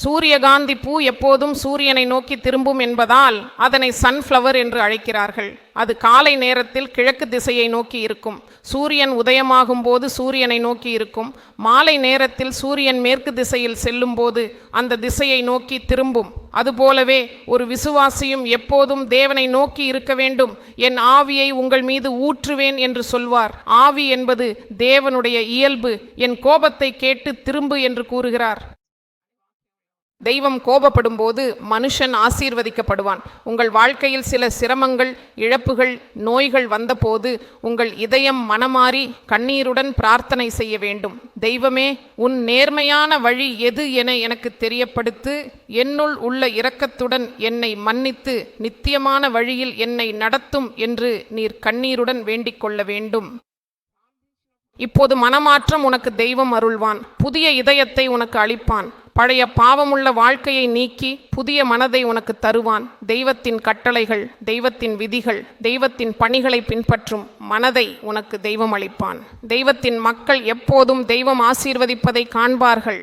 சூரியகாந்தி பூ எப்போதும் சூரியனை நோக்கி திரும்பும் என்பதால் அதனை சன்ஃப்ளவர் என்று அழைக்கிறார்கள். அது காலை நேரத்தில் கிழக்கு திசையை நோக்கி இருக்கும். சூரியன் உதயமாகும் போது சூரியனை நோக்கி இருக்கும். மாலை நேரத்தில் சூரியன் மேற்கு திசையில் செல்லும் போது அந்த திசையை நோக்கி திரும்பும். அதுபோலவே ஒரு விசுவாசியும் எப்போதும் தேவனை நோக்கி இருக்க வேண்டும். என் ஆவியை உங்கள் மீது ஊற்றுவேன் என்று சொல்வார். ஆவி என்பது தேவனுடைய இயல்பு. என் கோபத்தை கேட்டு திரும்பு என்று கூறுகிறார். தெய்வம் கோபப்படும் போது மனுஷன் ஆசீர்வதிக்கப்படுவான். உங்கள் வாழ்க்கையில் சில சிரமங்கள், இழப்புகள், நோய்கள் வந்தபோது உங்கள் இதயம் மனமாறி கண்ணீருடன் பிரார்த்தனை செய்ய வேண்டும். தெய்வமே, உன் நேர்மையான வழி எது என எனக்கு தெரியப்படுத்து. என்னுள் உள்ள இரக்கத்துடன் என்னை மன்னித்து நித்தியமான வழியில் என்னை நடத்தும் என்று நீர் கண்ணீருடன் வேண்டிக் கொள்ள வேண்டும். இப்போது மனமாற்றம் உனக்கு தெய்வம் அருள்வான். புதிய இதயத்தை உனக்கு அளிப்பான். பழைய பாவமுள்ள வாழ்க்கையை நீக்கி புதிய மனதை உனக்கு தருவான். தெய்வத்தின் கட்டளைகள், தெய்வத்தின் விதிகள், தெய்வத்தின் பணிகளை பின்பற்றும் மனதை உனக்கு தெய்வம் அளிப்பான். தெய்வத்தின் மக்கள் எப்போதும் தெய்வம் ஆசீர்வதிப்பதை காண்பார்கள்.